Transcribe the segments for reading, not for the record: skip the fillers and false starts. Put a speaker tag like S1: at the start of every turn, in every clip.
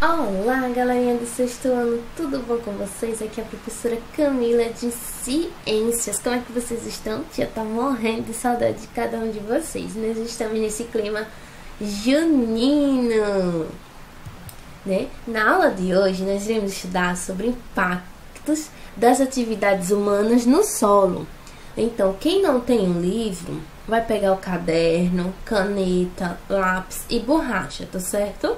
S1: Olá, galerinha do sexto ano, tudo bom com vocês? Aqui é a professora Camila de Ciências. Como é que vocês estão? Já tá morrendo de saudade de cada um de vocês. Nós estamos nesse clima junino, né? Na aula de hoje, nós iremos estudar sobre impactos das atividades humanas no solo. Então, quem não tem um livro, vai pegar o caderno, caneta, lápis e borracha, tá certo?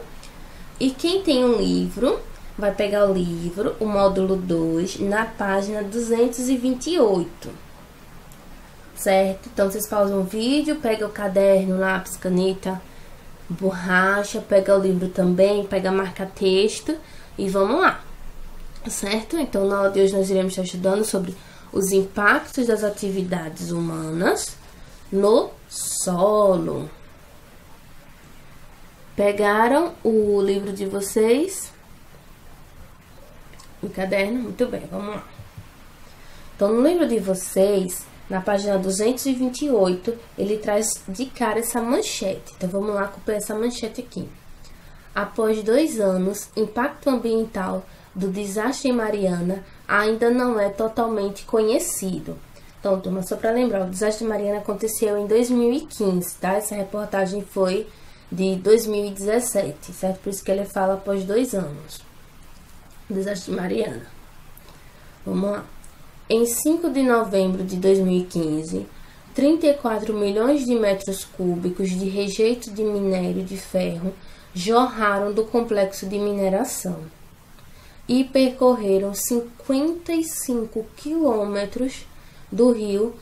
S1: E quem tem um livro, vai pegar o livro, o módulo 2, na página 228, certo? Então, vocês pausam o vídeo, pega o caderno, lápis, caneta, borracha, pega o livro também, pega marca-texto e vamos lá, certo? Então, na aula de hoje nós iremos estar estudando sobre os impactos das atividades humanas no solo. Pegaram o livro de vocês? O caderno? Muito bem, vamos lá. Então, no livro de vocês, na página 228, ele traz de cara essa manchete. Então, vamos lá acompanhar essa manchete aqui. Após 2 anos, impacto ambiental do desastre em Mariana ainda não é totalmente conhecido. Então, turma, só para lembrar, o desastre de Mariana aconteceu em 2015, tá? Essa reportagem foi de 2017, certo? Por isso que ele fala após 2 anos. Desastre de Mariana. Vamos lá. Em 5 de novembro de 2015, 34 milhões de metros cúbicos de rejeito de minério de ferro jorraram do complexo de mineração e percorreram 55 quilômetros do rio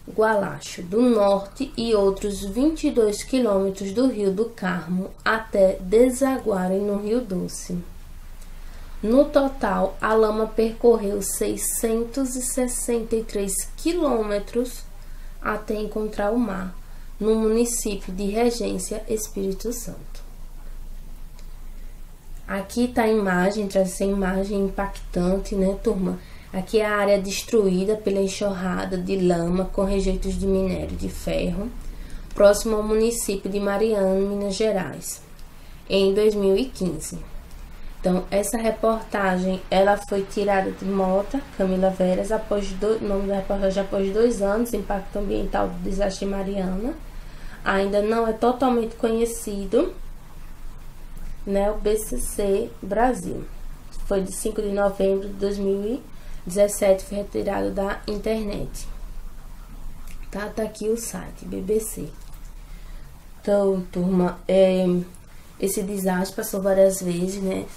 S1: Gualacho do Norte e outros 22 quilômetros do Rio do Carmo até desaguarem no Rio Doce. No total, a lama percorreu 663 quilômetros até encontrar o mar, no município de Regência, Espírito Santo. Aqui está a imagem, traz essa imagem impactante, né, turma? Aqui é a área destruída pela enxurrada de lama com rejeitos de minério de ferro, próximo ao município de Mariana, Minas Gerais, em 2015. Então, essa reportagem, ela foi tirada de Mota, Camila Veras, o nome da reportagem após 2 anos, impacto ambiental do desastre de Mariana. Ainda não é totalmente conhecido, né, o BCC Brasil. Foi de 5 de novembro de 2017, foi retirado da internet. Tá aqui o site, BBC. Então, turma, esse desastre passou várias vezes, né,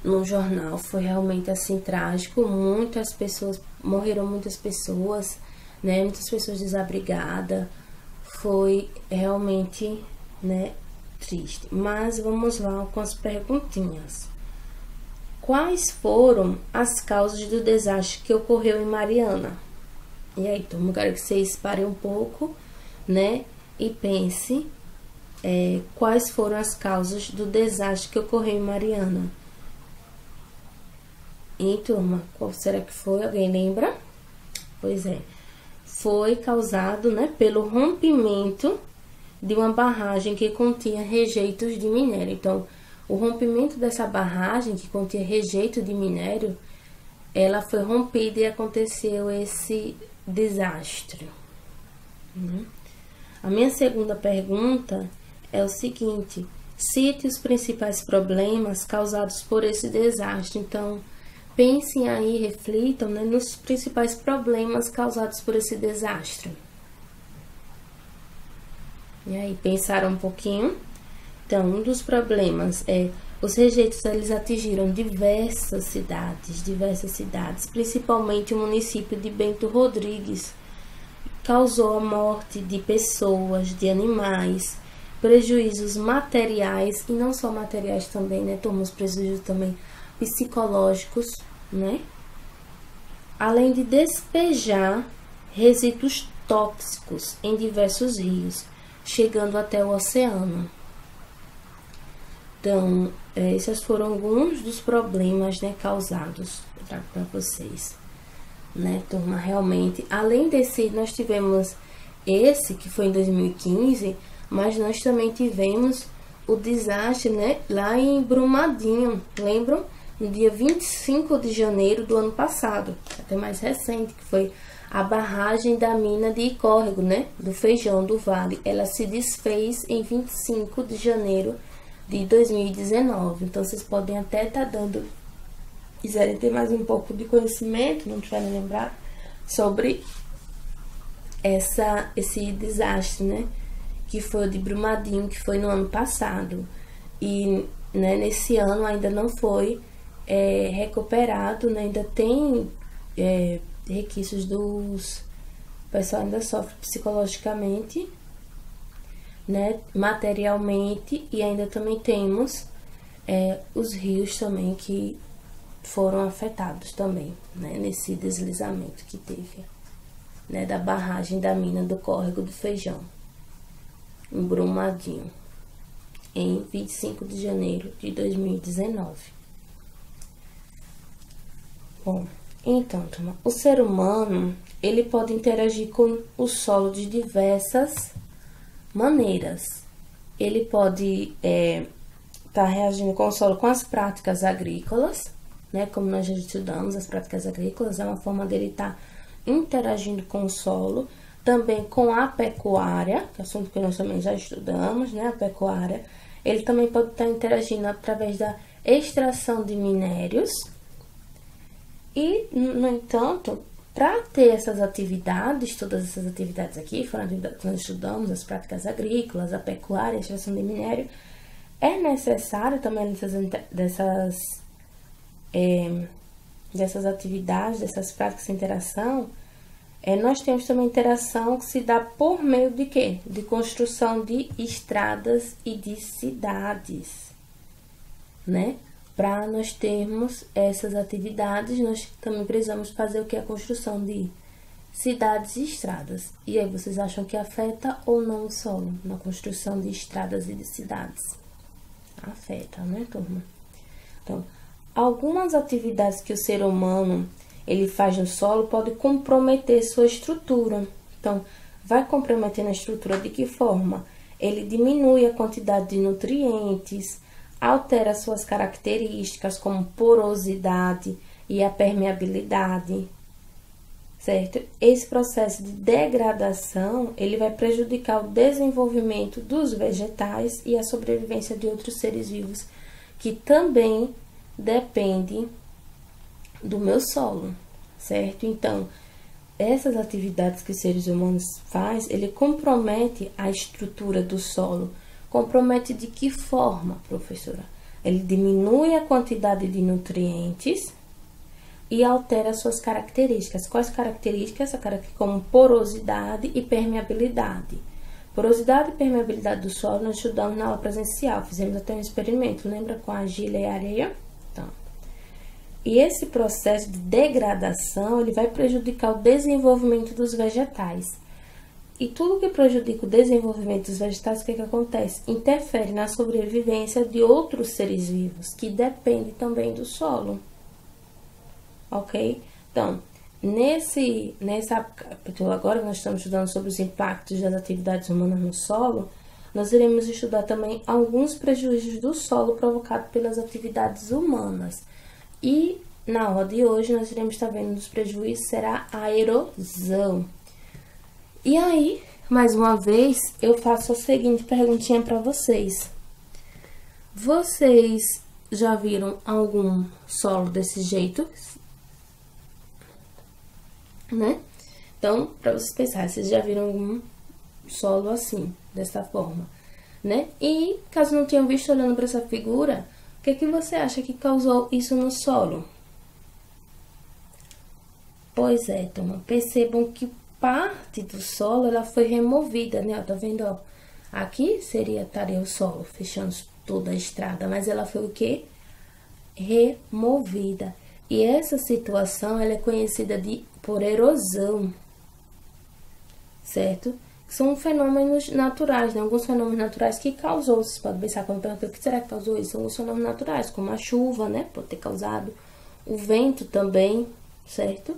S1: no jornal. Foi realmente, assim, trágico. Muitas pessoas, morreram muitas pessoas, né, muitas pessoas desabrigadas. Foi realmente, né, triste. Mas vamos lá com as perguntinhas. Quais foram as causas do desastre que ocorreu em Mariana? E aí, turma, eu quero que vocês parem um pouco, né? E pense quais foram as causas do desastre que ocorreu em Mariana. E, turma, qual será que foi? Alguém lembra? Pois é. Foi causado, né, pelo rompimento de uma barragem que continha rejeitos de minério. Então, o rompimento dessa barragem, que continha rejeito de minério, ela foi rompida e aconteceu esse desastre. A minha segunda pergunta é o seguinte: cite os principais problemas causados por esse desastre. Então, pensem aí, reflitam, né, nos principais problemas causados por esse desastre. E aí, pensaram um pouquinho? Então, um dos problemas os rejeitos, eles atingiram diversas cidades, principalmente o município de Bento Rodrigues. Causou a morte de pessoas, de animais, prejuízos materiais, e não só materiais também, né, turma, os prejuízos também psicológicos, né? Além de despejar resíduos tóxicos em diversos rios, chegando até o oceano. Então, esses foram alguns dos problemas, né, causados. Eu trago para vocês, né, turma? Realmente, além desse, nós tivemos esse que foi em 2015, mas nós também tivemos o desastre, né, lá em Brumadinho, lembram? No dia 25 de janeiro do ano passado, até mais recente, que foi a barragem da mina de Córrego, né, do Feijão do Vale. Ela se desfez em 25 de janeiro de 2019. Então, vocês podem até estar dando, quiserem ter mais um pouco de conhecimento, não tiverem lembrado, sobre esse desastre, né, que foi o de Brumadinho, que foi no ano passado. E, né, nesse ano ainda não foi recuperado, né, ainda tem requisitos o pessoal ainda sofre psicologicamente, né, materialmente, e ainda também temos os rios também que foram afetados também, né, nesse deslizamento que teve, né, da barragem da mina do Córrego do Feijão, em Brumadinho, em 25 de janeiro de 2019. Bom, então, turma, o ser humano, ele pode interagir com o solo de diversas maneiras. Ele pode estar reagindo com o solo com as práticas agrícolas, né? Como nós já estudamos, as práticas agrícolas é uma forma dele estar interagindo com o solo. Também com a pecuária, que é assunto que nós também já estudamos, né? A pecuária. Ele também pode estar interagindo através da extração de minérios. E, no entanto, para ter essas atividades, todas essas atividades aqui, foram atividades que nós estudamos, as práticas agrícolas, a pecuária, a extração de minério, é necessário também dessas atividades, dessas práticas de interação, nós temos também interação que se dá por meio de quê? De construção de estradas e de cidades, né? Para nós termos essas atividades, nós também precisamos fazer o que? A construção de cidades e estradas. E aí, vocês acham que afeta ou não o solo na construção de estradas e de cidades? Afeta, né, turma? Então, algumas atividades que o ser humano ele faz no solo pode comprometer sua estrutura. Então, vai comprometer na estrutura de que forma? Ele diminui a quantidade de nutrientes, altera suas características como porosidade e a permeabilidade, certo? Esse processo de degradação, ele vai prejudicar o desenvolvimento dos vegetais e a sobrevivência de outros seres vivos que também dependem do meu solo, certo? Então, essas atividades que os seres humanos fazem, ele compromete a estrutura do solo. Compromete de que forma, professora? Ele diminui a quantidade de nutrientes e altera suas características. Quais características? Como porosidade e permeabilidade. Porosidade e permeabilidade do solo nós estudamos na aula presencial. Fizemos até um experimento, lembra? Com a argila e a areia? Então, e esse processo de degradação, ele vai prejudicar o desenvolvimento dos vegetais. E tudo que prejudica o desenvolvimento dos vegetais, o que acontece? Interfere na sobrevivência de outros seres vivos, que dependem também do solo. Ok? Então, nessa capítulo agora, nós estamos estudando sobre os impactos das atividades humanas no solo, nós iremos estudar também alguns prejuízos do solo provocados pelas atividades humanas. E, na aula de hoje, nós iremos estar vendo os prejuízos, será a erosão. E aí, mais uma vez, eu faço a seguinte perguntinha para vocês. Vocês já viram algum solo desse jeito? Né? Então, para vocês pensarem, vocês já viram algum solo assim, dessa forma, né? E, caso não tenham visto olhando para essa figura, o que você acha que causou isso no solo? Pois é, turma, percebam que parte do solo, ela foi removida, né? Ó, tá vendo, ó? Aqui estaria o solo, fechando toda a estrada, mas ela foi o quê? Removida. E essa situação, ela é conhecida por erosão, certo? São fenômenos naturais, né? Alguns fenômenos naturais que causou, vocês podem pensar quando perguntam o que será que causou isso? São alguns fenômenos naturais, como a chuva, né? Pode ter causado, o vento também, certo?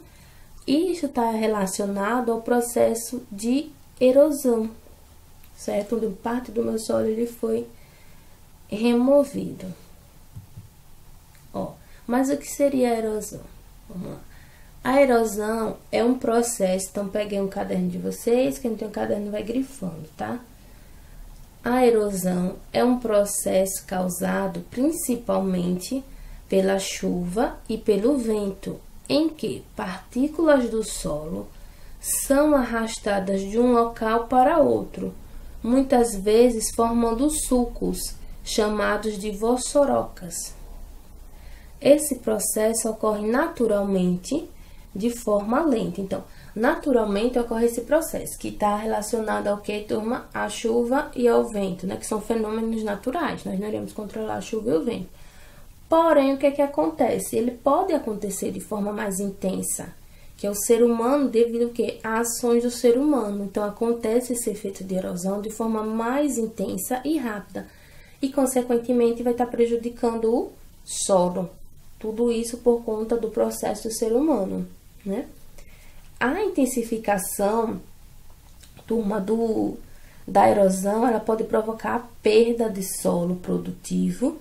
S1: E isso está relacionado ao processo de erosão, certo? Onde parte do meu solo ele foi removido. Ó, mas o que seria a erosão? Vamos lá. A erosão é um processo, então peguei um caderno de vocês, quem não tem um caderno vai grifando, tá? A erosão é um processo causado principalmente pela chuva e pelo vento, em que partículas do solo são arrastadas de um local para outro, muitas vezes formando sulcos, chamados de vossorocas. Esse processo ocorre naturalmente de forma lenta. Então, naturalmente ocorre esse processo, que está relacionado ao que, turma? A chuva e ao vento, né? Que são fenômenos naturais, nós não iremos controlar a chuva e o vento. Porém, o que é que acontece? Ele pode acontecer de forma mais intensa, que é o ser humano devido ao quê? A ações do ser humano. Então, acontece esse efeito de erosão de forma mais intensa e rápida. E, consequentemente, vai estar prejudicando o solo. Tudo isso por conta do processo do ser humano, né? A intensificação, turma, da erosão, ela pode provocar a perda de solo produtivo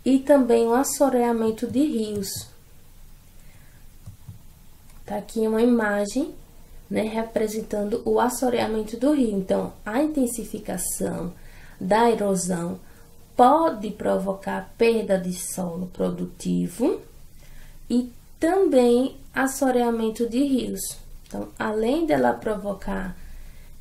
S1: e também o assoreamento de rios. Tá aqui uma imagem, né, representando o assoreamento do rio. Então, a intensificação da erosão pode provocar perda de solo produtivo e também assoreamento de rios. Então, além dela provocar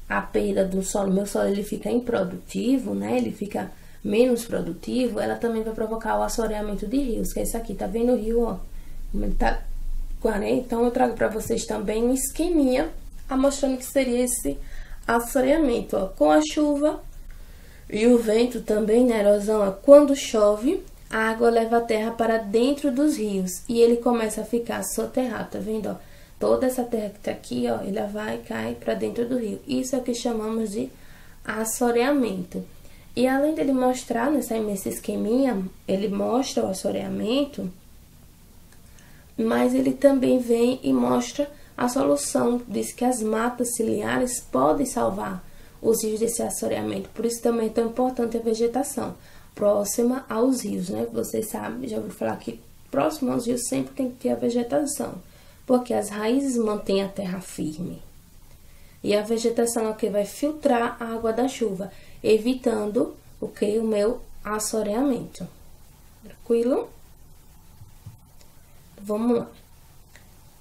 S1: a perda do solo, meu solo ele fica improdutivo, né? Ele fica menos produtivo, ela também vai provocar o assoreamento de rios, que é isso aqui, tá vendo o rio, ó? Como ele tá. Então, eu trago para vocês também um esqueminha mostrando que seria esse assoreamento, ó. Com a chuva e o vento também, na erosão, ó, quando chove, a água leva a terra para dentro dos rios e ele começa a ficar soterrado, tá vendo, ó? Toda essa terra que tá aqui, ó, ela vai e cai para dentro do rio. Isso é o que chamamos de assoreamento. E além dele mostrar, nesse esqueminha, ele mostra o assoreamento, mas ele também vem e mostra a solução. Diz que as matas ciliares podem salvar os rios desse assoreamento. Por isso também é tão importante a vegetação próxima aos rios, né? Vocês sabem, já ouviram falar que próximo aos rios sempre tem que ter a vegetação, porque as raízes mantêm a terra firme. E a vegetação é o que vai filtrar a água da chuva, evitando o que? O meu assoreamento. Tranquilo? Vamos lá,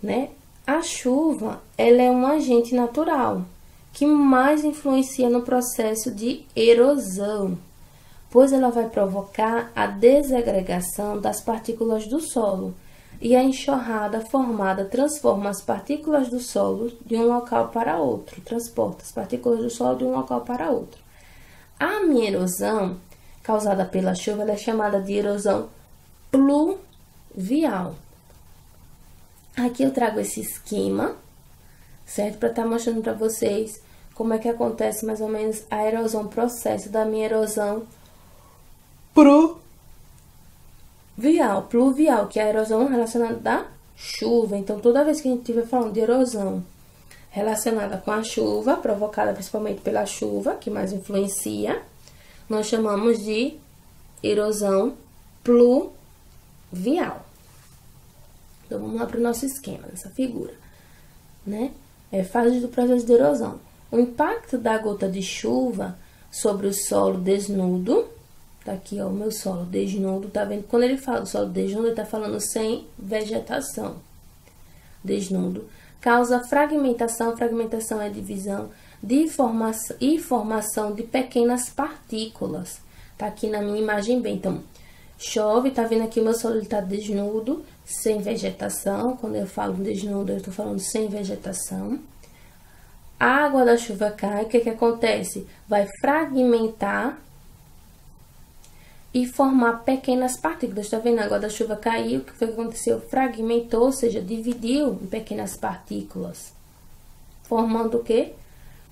S1: né? A chuva, ela é um agente natural que mais influencia no processo de erosão, pois ela vai provocar a desagregação das partículas do solo e a enxurrada formada transforma as partículas do solo de um local para outro, transporta as partículas do solo de um local para outro. A minha erosão, causada pela chuva, ela é chamada de erosão pluvial. Aqui eu trago esse esquema, certo? Para estar mostrando para vocês como é que acontece mais ou menos a erosão, processo da minha erosão pluvial, que é a erosão relacionada da chuva. Então, toda vez que a gente estiver falando de erosão relacionada com a chuva, provocada principalmente pela chuva, que mais influencia, nós chamamos de erosão pluvial. Então, vamos lá para o nosso esquema, nessa figura, né? É fase do processo de erosão. O impacto da gota de chuva sobre o solo desnudo, tá aqui, ó, o meu solo desnudo, tá vendo? Quando ele fala do solo desnudo, ele tá falando sem vegetação. Desnudo. Causa fragmentação, fragmentação é divisão e formação de pequenas partículas. Tá aqui na minha imagem bem, então, chove, tá vendo aqui o meu solo, ele tá desnudo, sem vegetação. Quando eu falo desnudo, eu tô falando sem vegetação. A água da chuva cai, o que que acontece? Vai fragmentar e formar pequenas partículas. Tá vendo? A água da chuva caiu, o que foi que aconteceu? Fragmentou, ou seja, dividiu em pequenas partículas. Formando o quê?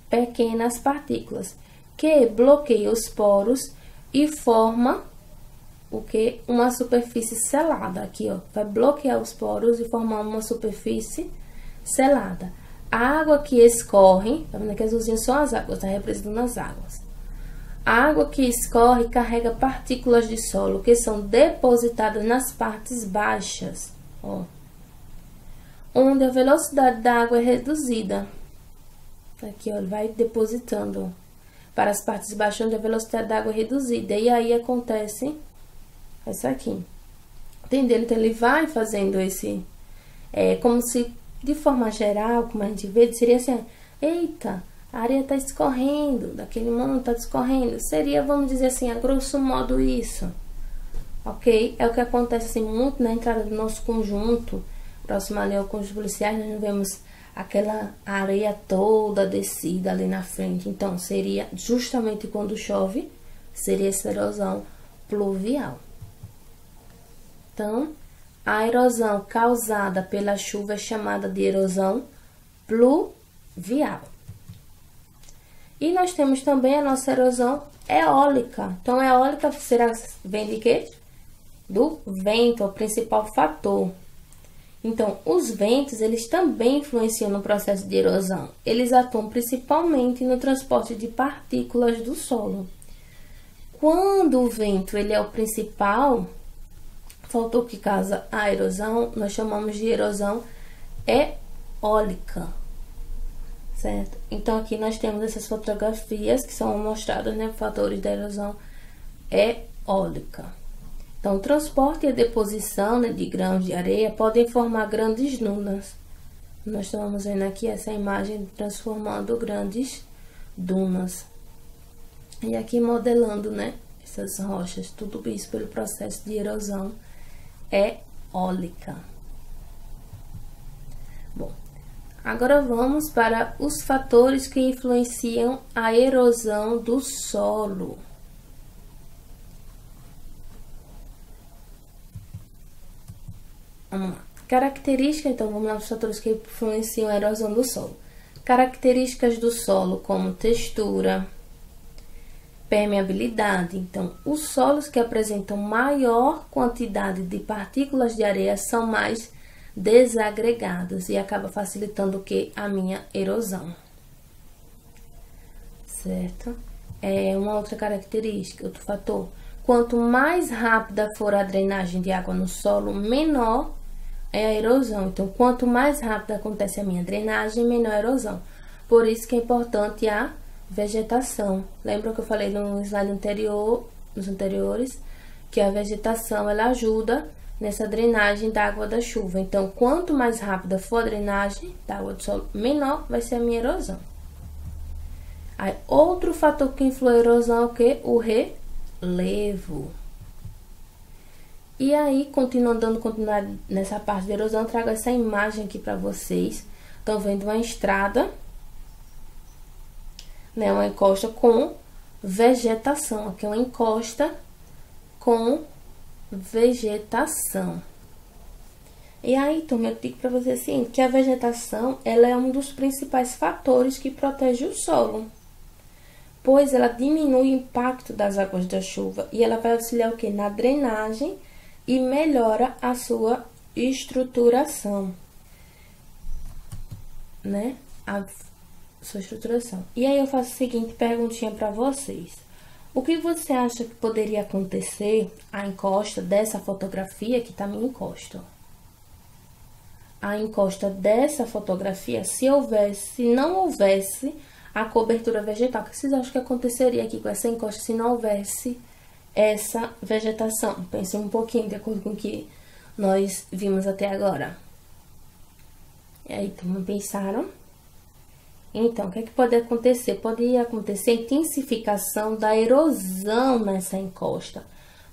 S1: Pequenas partículas. Que bloqueia os poros e forma o que? Uma superfície selada. Aqui, ó, vai bloquear os poros e formar uma superfície selada. A água que escorre, tá vendo aqui azulzinho são as águas, tá representando as águas. A água que escorre carrega partículas de solo que são depositadas nas partes baixas, ó, onde a velocidade da água é reduzida. Aqui, ó, ele vai depositando para as partes baixas onde a velocidade da água é reduzida. E aí acontece isso aqui. Entendeu? Então, ele vai fazendo esse... como se, de forma geral, como a gente vê, seria assim... Eita, a areia tá escorrendo, daquele monte tá escorrendo. Seria, vamos dizer assim, a grosso modo isso. Ok? É o que acontece, assim, muito na entrada do nosso conjunto. Próximo ali ao conjunto policiais, nós vemos aquela areia toda descida ali na frente. Então, seria justamente quando chove, seria essa erosão pluvial. Então, a erosão causada pela chuva é chamada de erosão pluvial. E nós temos também a nossa erosão eólica. Então, eólica vem de quê? Do vento, é o principal fator. Então, os ventos, eles também influenciam no processo de erosão. Eles atuam principalmente no transporte de partículas do solo. Quando o vento, ele é o principal fator que causa a erosão, nós chamamos de erosão eólica, certo? Então, aqui nós temos essas fotografias que são mostradas, né, fatores da erosão eólica. Então, o transporte e a deposição, né, de grãos de areia podem formar grandes dunas. Nós estamos vendo aqui essa imagem transformando grandes dunas. E aqui modelando, né, essas rochas, tudo isso pelo processo de erosão eólica. Bom, agora vamos para os fatores que influenciam a erosão do solo. Vamos lá. Características, então vamos lá para os fatores que influenciam a erosão do solo. Características do solo, como textura, permeabilidade. Então, os solos que apresentam maior quantidade de partículas de areia são mais desagregados e acaba facilitando o que? A minha erosão. Certo? É uma outra característica, outro fator. Quanto mais rápida for a drenagem de água no solo, menor é a erosão. Então, quanto mais rápida acontece a minha drenagem, menor a erosão. Por isso que é importante a vegetação. Lembra que eu falei no slide anterior, nos anteriores, que a vegetação ela ajuda nessa drenagem da água da chuva. Então, quanto mais rápida for a drenagem da água do solo, menor vai ser a minha erosão. Aí, outro fator que influi a erosão é o que? O relevo. E aí, continuando dando continuidade nessa parte de erosão, eu trago essa imagem aqui para vocês. Estão vendo uma estrada, né? Uma encosta com vegetação. Aqui é uma encosta com vegetação. E aí, turma, eu digo para vocês assim, que a vegetação, ela é um dos principais fatores que protege o solo, pois ela diminui o impacto das águas da chuva e ela vai auxiliar o quê? Na drenagem e melhora a sua estruturação, né? A sua estruturação. E aí eu faço a seguinte perguntinha para vocês. O que você acha que poderia acontecer à encosta dessa fotografia que tá minha encosta? A encosta dessa fotografia, se não houvesse a cobertura vegetal. O que vocês acham que aconteceria aqui com essa encosta se não houvesse essa vegetação? Pensem um pouquinho, de acordo com o que nós vimos até agora. E aí, turma, pensaram? Então, o que é que pode acontecer? Poderia acontecer intensificação da erosão nessa encosta,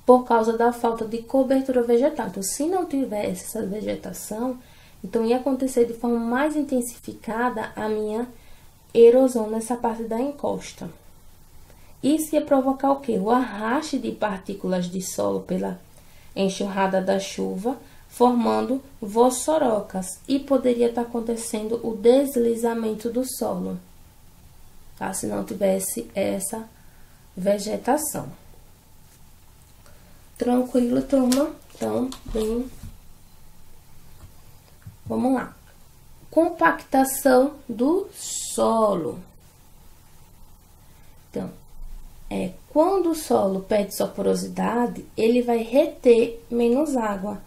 S1: por causa da falta de cobertura vegetal. Então, se não tivesse essa vegetação, então ia acontecer de forma mais intensificada a minha erosão nessa parte da encosta. Isso ia provocar o quê? O arraste de partículas de solo pela enxurrada da chuva, formando vossorocas, e poderia estar acontecendo o deslizamento do solo, tá? Se não tivesse essa vegetação. Tranquilo, turma? Então, bem... Vamos lá. Compactação do solo. Então, Quando o solo perde sua porosidade, ele vai reter menos água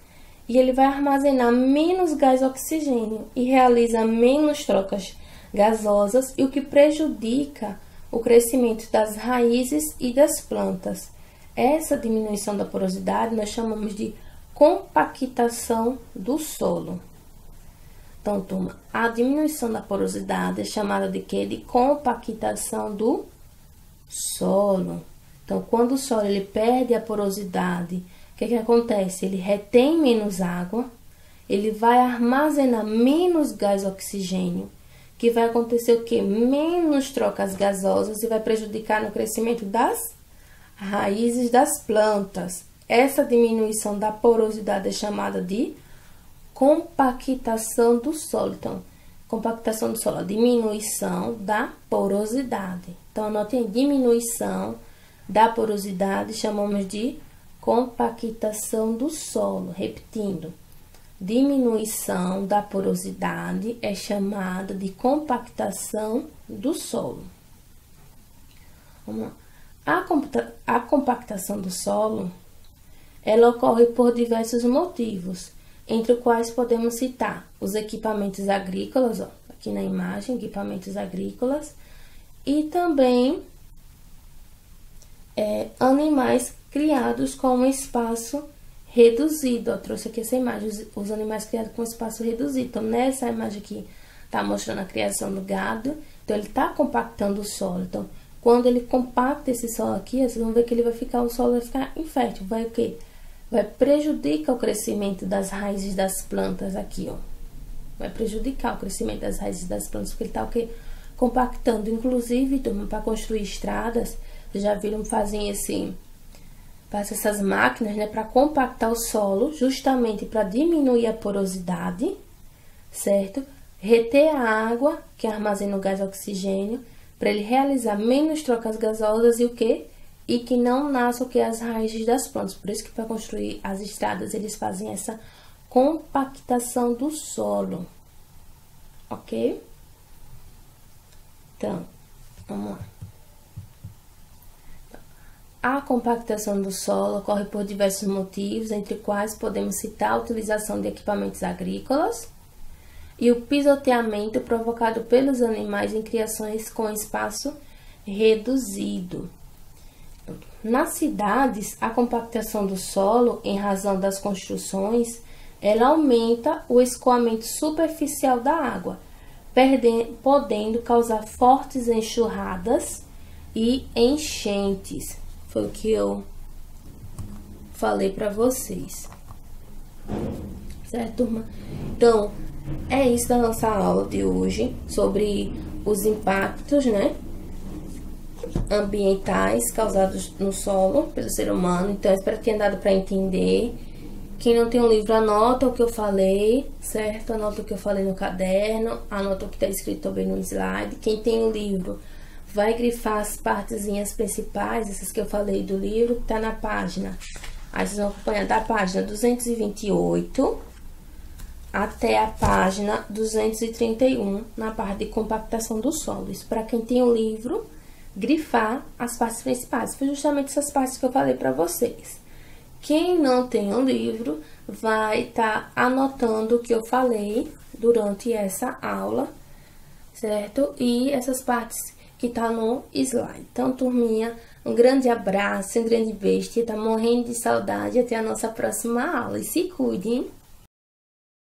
S1: e ele vai armazenar menos gás oxigênio e realiza menos trocas gasosas, e o que prejudica o crescimento das raízes e das plantas. Essa diminuição da porosidade nós chamamos de compactação do solo. Então, turma, a diminuição da porosidade é chamada de quê? De compactação do solo. Então, quando o solo ele perde a porosidade, o que acontece? Ele retém menos água, ele vai armazenar menos gás oxigênio, que vai acontecer o quê? Menos trocas gasosas e vai prejudicar no crescimento das raízes das plantas. Essa diminuição da porosidade é chamada de compactação do solo. Então, compactação do solo, a diminuição da porosidade. Então, anotem, diminuição da porosidade chamamos de compactação do solo. Repetindo, diminuição da porosidade é chamada de compactação do solo. Vamos lá. A compactação do solo, ela ocorre por diversos motivos, entre os quais podemos citar os equipamentos agrícolas, ó, aqui na imagem, equipamentos agrícolas, e também animais criados com um espaço reduzido. Eu trouxe aqui essa imagem, os animais criados com espaço reduzido. Então, nessa imagem aqui, tá mostrando a criação do gado, então ele tá compactando o solo. Então, quando ele compacta esse solo aqui, vocês vão ver que o solo vai ficar infértil. Vai o quê? Vai prejudicar o crescimento das raízes das plantas aqui, ó. Vai prejudicar o crescimento das raízes das plantas, porque ele tá o quê? Compactando. Inclusive, para construir estradas, vocês já viram, fazem essas máquinas, né, para compactar o solo, justamente para diminuir a porosidade, certo? Reter a água, que armazena o gás oxigênio, para ele realizar menos trocas gasosas e o quê? E que não nasçam o que? As raízes das plantas. Por isso que para construir as estradas eles fazem essa compactação do solo. Ok? Então, vamos lá. A compactação do solo ocorre por diversos motivos, entre os quais podemos citar a utilização de equipamentos agrícolas e o pisoteamento provocado pelos animais em criações com espaço reduzido. Nas cidades, a compactação do solo, em razão das construções, ela aumenta o escoamento superficial da água, podendo causar fortes enxurradas e enchentes. Foi o que eu falei para vocês. Certo, turma? Então, é isso da nossa aula de hoje, sobre os impactos, né, ambientais causados no solo pelo ser humano. Então, eu espero que tenha dado para entender. Quem não tem um livro, anota o que eu falei, certo? Anota o que eu falei no caderno, anota o que está escrito também no slide. Quem tem o livro, vai grifar as partezinhas principais, essas que eu falei do livro, que tá na página. Aí vocês vão acompanhar da página 228 até a página 231, na parte de compactação do solo. Isso para quem tem o livro, grifar as partes principais. Foi justamente essas partes que eu falei para vocês. Quem não tem o livro, vai estar anotando o que eu falei durante essa aula, certo? E essas partes que tá no slide. Então, turminha, um grande abraço, um grande beijo, que tá morrendo de saudade. Até a nossa próxima aula. E se cuidem!